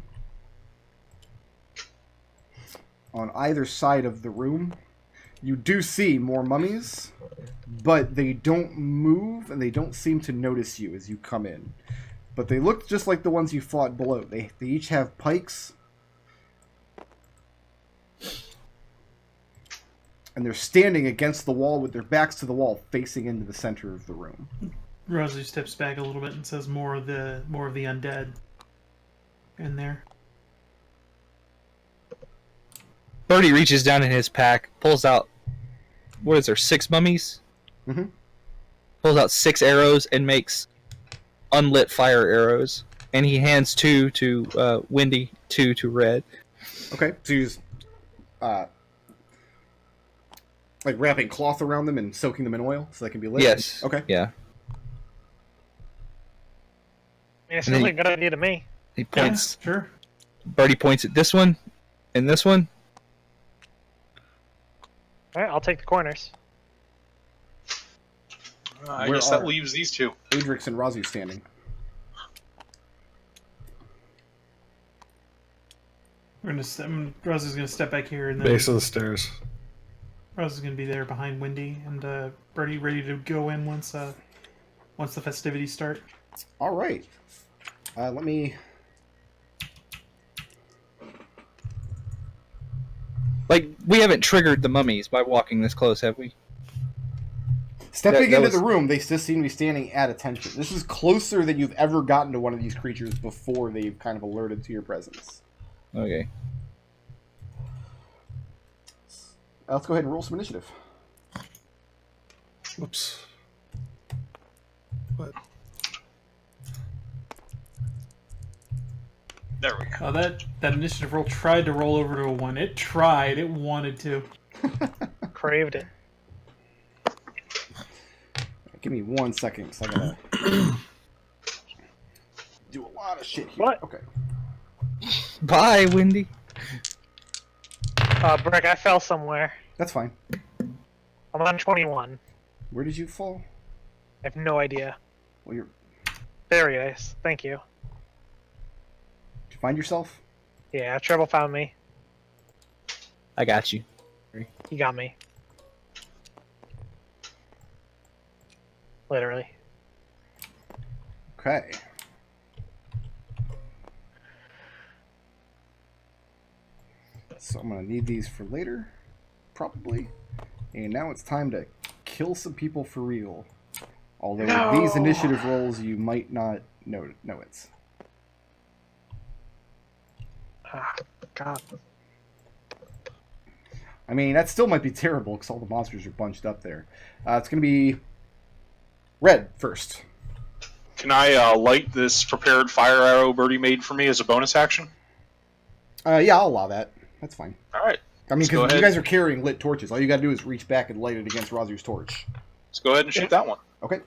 on either side of the room, you do see more mummies, but they don't move and they don't seem to notice you as you come in. But they look just like the ones you fought below. They each have pikes. And they're standing against the wall with their backs to the wall, facing into the center of the room. Raazu steps back a little bit and says more of the undead in there. Birdie reaches down in his pack, pulls out, what is there, 6 mummies? Mhm. Pulls out 6 arrows and makes unlit fire arrows. And he hands 2 to Wendy, 2 to Red. Okay, so you just, like wrapping cloth around them and soaking them in oil so they can be lit? Yes. Okay. Yeah. I mean, it And seems then like a good idea to me. He points. Yeah, sure. Birdie points at this one and this one. Alright, I'll take the corners. I Where guess that are- leaves these two. Adrex and Raazu standing. Raazu's gonna step back here, and then Base of the stairs. Raazu's gonna be there behind Wendy and Birdie, ready to go in once the festivities start. All right. Let me... Like, we haven't triggered the mummies by walking this close, have we? Stepping That into was- the room, they just seem to be standing at attention. This is closer than you've ever gotten to one of these creatures before they've kind of alerted to your presence. Okay. Let's go ahead and roll some initiative. Whoops. What? There we go. That initiative roll tried to roll over to a 1. It tried. It wanted to. Craved it. Give me 1 second, because I gotta do a lot of shit here. What? Okay. Bye, Wendy. Brick, I fell somewhere. That's fine. I'm on 21. Where did you fall? I have no idea. Well, you're... Very nice. Thank you. Did you find yourself? Yeah, Treble found me. I got you. He got me. Literally. Okay. So I'm going to need these for later, probably. And now it's time to kill some people for real. Although with these initiative rolls, you might not know it. Ah, God. I mean, that still might be terrible because all the monsters are bunched up there. It's going to be Red first. Can I light this prepared fire arrow Birdie made for me as a bonus action? Yeah, I'll allow that. That's fine. All right. I mean, Let's go because you ahead. guys are carrying lit torches. All you got to do is reach back and light it against Raazu's torch. Let's go ahead and shoot that one. Okay.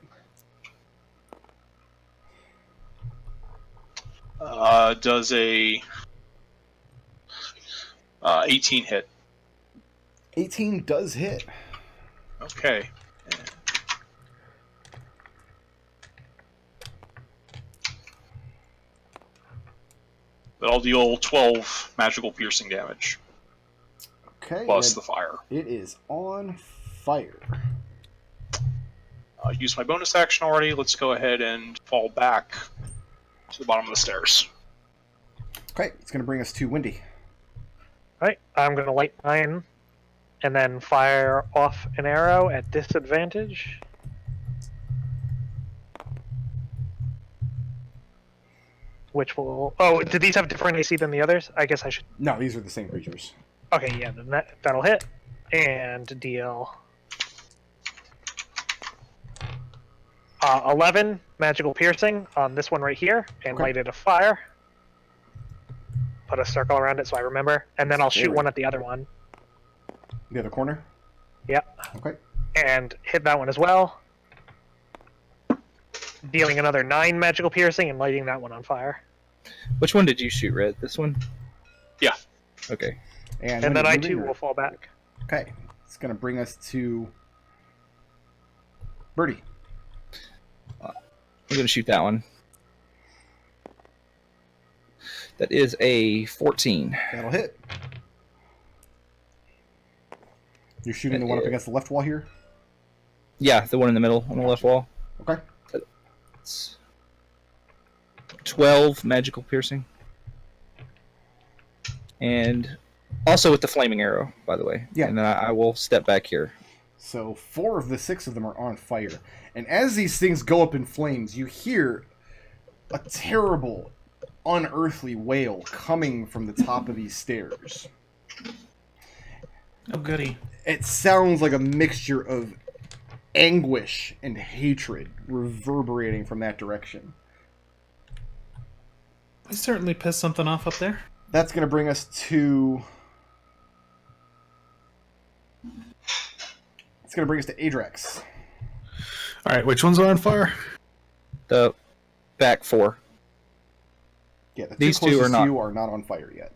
Does a 18 hit? 18 does hit. Okay. But I'll deal 12 magical piercing damage, Okay. plus and the fire. it is on fire. I used my bonus action already. Let's go ahead and fall back to the bottom of the stairs. Okay, it's going to bring us to Windy. Alright, I'm gonna light mine and then fire off an arrow at disadvantage. Which will... Oh, did these have different AC than the others? I guess I should... No, these are the same creatures. Okay, yeah, then that'll hit. And deal... 11 magical piercing on this one right here, and Okay. light it a fire. Put a circle around it so I remember, and then I'll shoot Very one at the other one. The other corner? Yep. Okay. And hit that one as well. Dealing another 9 magical piercing and lighting that one on fire. Which one did you shoot, Red? This one? Yeah. Okay. And Windy then I moving, too or- will fall back. Okay, it's going to bring us to Birdie. I'm going to shoot that one. That is a 14. That'll hit. You're shooting the one up against the left wall here? Yeah, the one in the middle on the left wall. Okay. It's 12 magical piercing. And also with the flaming arrow, by the way. Yeah. And then I will step back here. So 4 of the 6 of them are on fire. And as these things go up in flames, you hear a terrible, unearthly wail coming from the top of these stairs. Oh, goody. It sounds like a mixture of anguish and hatred reverberating from that direction. I certainly pissed something off up there. That's going to bring us to... It's going to bring us to Adrex. All right, which ones are on fire? The back 4. Yeah, the These two two closest are not. to you are not on fire yet.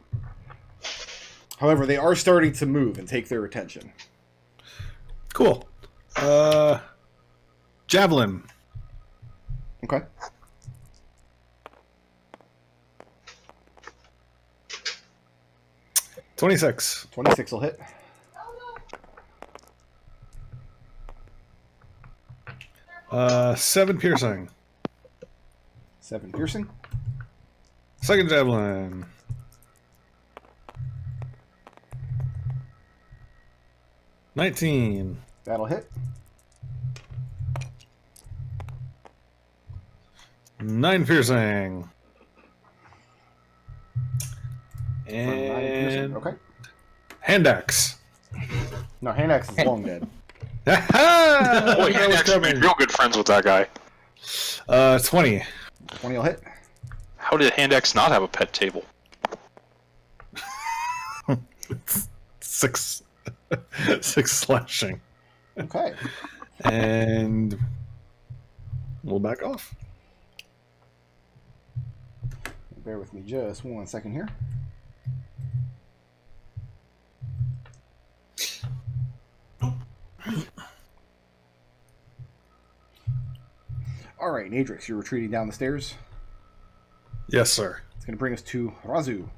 However, they are starting to move and take their attention. Cool. Javelin. Okay. $26. 26 will hit. Seven piercing. 7 piercing. Second javelin. $19. That'll hit. 9 piercing. For 9 piercing. And Okay. hand axe. No, hand axe is long dead. Boy, That you was actually made coming. real good friends with that guy. 20. 20 will hit. How did Handex not have a pet table? 6 slashing. Okay. And we'll back off. Bear with me just 1 second here. All right, Adrex, you're retreating down the stairs. Yes, sir. It's going to bring us to Raazu.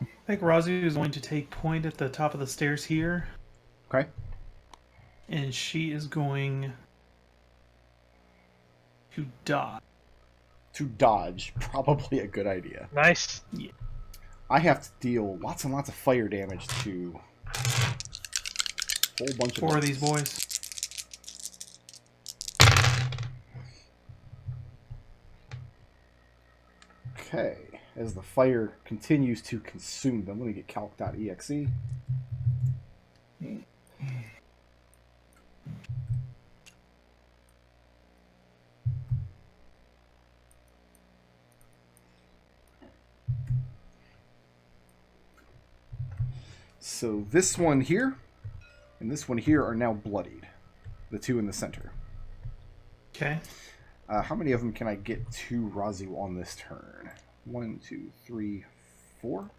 I think Raazu is going to take point at the top of the stairs here, Okay. and she is going to dodge. To dodge, probably a good idea. Nice. I have to deal lots and lots of fire damage to a whole bunch of 4 of these boys. Okay. As the fire continues to consume them, let me get calc.exe. So this one here and this one here are now bloodied. The two in the center. Okay. How many of them can I get to Raazu on this turn? 1, 2, 3, 4.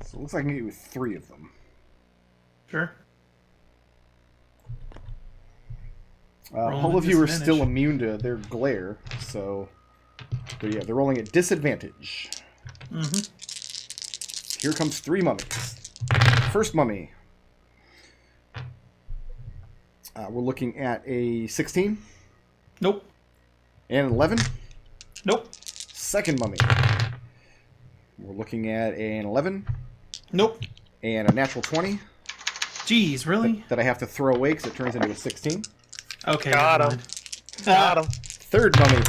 So it looks like I can get with 3 of them. Sure. All of you are still immune to their glare, so... But yeah, they're rolling at disadvantage. Mm-hmm. Here comes 3 mummies. First mummy. We're looking at a 16. Nope. And an 11. Nope. Second mummy. We're looking at an 11. Nope. And a natural 20. Jeez, really? That I have to throw away because it turns into a 16. Okay. Got never him. mind. Got him. Third mummy.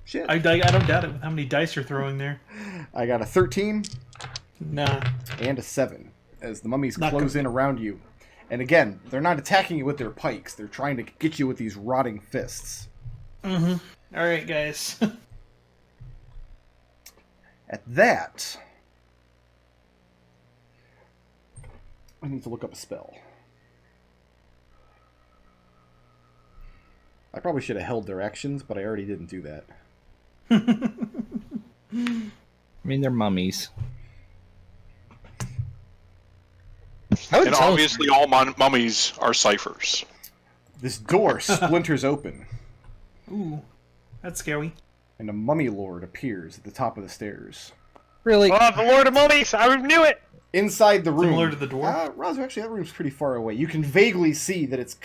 Shit. I don't doubt it with how many dice you're throwing there. I got a 13 Nah. and a 7 as the mummies Not close good. in around you. And again, they're not attacking you with their pikes. They're trying to get you with these rotting fists. Mm-hmm. All right, guys. At that, I need to look up a spell. I probably should have held their actions, but I already didn't do that. I mean, they're mummies. And obviously all mummies are ciphers. This door splinters open, Ooh, that's scary. and a mummy lord appears at the top of the stairs. Really? Oh, the Lord of Mummies! I knew it! Inside the room... Similar to the dwarf? Raazu, actually, that room's pretty far away. You can vaguely see that it's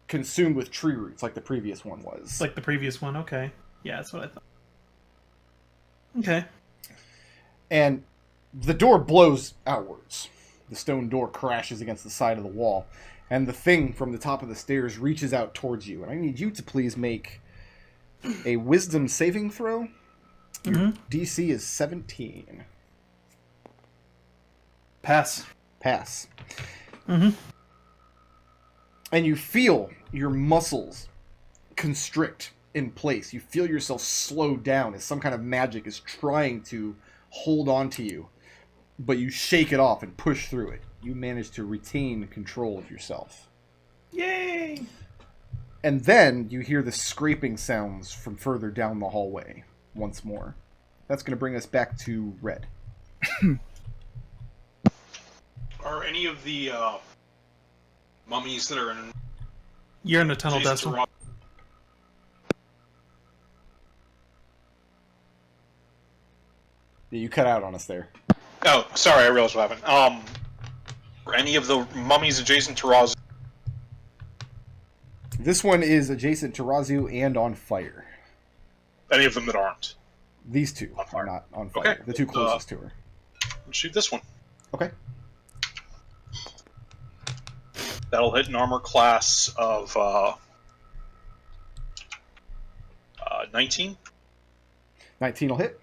consumed with tree roots, like the previous one was. Like the previous one, okay. Yeah, that's what I thought. Okay. And the door blows outwards. The stone door crashes against the side of the wall. And the thing from the top of the stairs reaches out towards you. And I need you to please make a wisdom saving throw. Your DC is 17. Pass. Pass. Mm-hmm. And you feel your muscles constrict in place. You feel yourself slow down as some kind of magic is trying to hold on to you. But you shake it off and push through it. You manage to retain control of yourself. Yay! And then you hear the scraping sounds from further down the hallway once more. That's going to bring us back to Red. Are any of the mummies that are in You're in the tunnel, adjacent to Destil. Rob- Yeah, you cut out on us there. Oh, sorry, I realized what happened. Are any of the mummies adjacent to Raazu? This one is adjacent to Raazu and on fire. Any of them that aren't? These two On fire. are not on fire. Okay. The two closest to her. Let's shoot this one. Okay. That'll hit an armor class of 19. 19 will hit.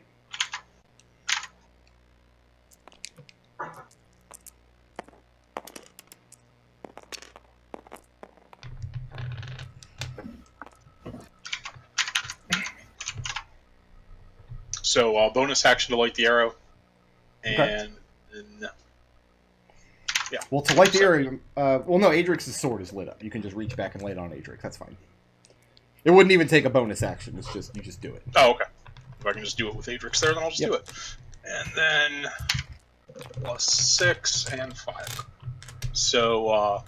So bonus action to light the arrow, Okay. and yeah. Well, to light the area, well, no, Adrex's sword is lit up. You can just reach back and light it on Adrex. That's fine. It wouldn't even take a bonus action. It's just you just do it. Oh, okay. If I can just do it with Adrex there, then I'll just do it. And then plus 6 and 5. So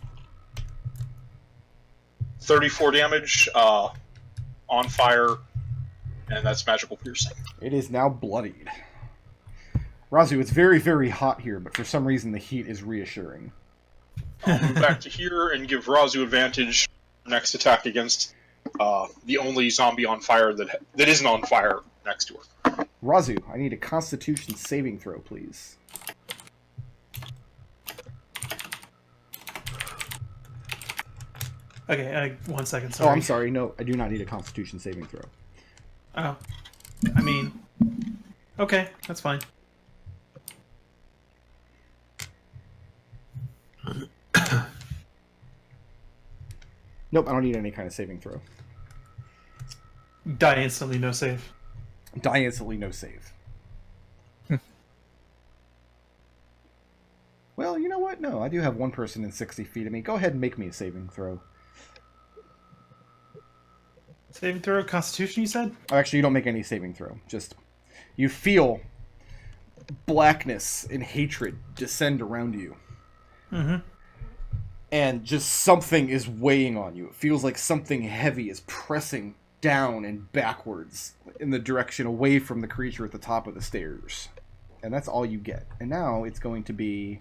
34 damage on fire, and that's magical piercing. It is now bloodied. Raazu, it's very, very hot here, but for some reason the heat is reassuring. I'll move back to here and give Raazu advantage next attack against the only zombie on fire that isn't on fire next to her. Raazu, I need a Constitution saving throw, please. Okay, 1 second. Sorry. Oh, I'm sorry. No, I do not need a Constitution saving throw. Oh, I mean, okay, that's fine. Nope, I don't need any kind of saving throw. Die instantly, no save. Die instantly, no save. Well, you know what? No, I do have one person in 60 feet of me. Go ahead and make me a saving throw. Saving throw, Constitution, you said? Oh, actually, you don't make any saving throw. Just, you feel blackness and hatred descend around you. Mm-hmm. And just something is weighing on you. It feels like something heavy is pressing down and backwards in the direction away from the creature at the top of the stairs. And that's all you get. And now it's going to be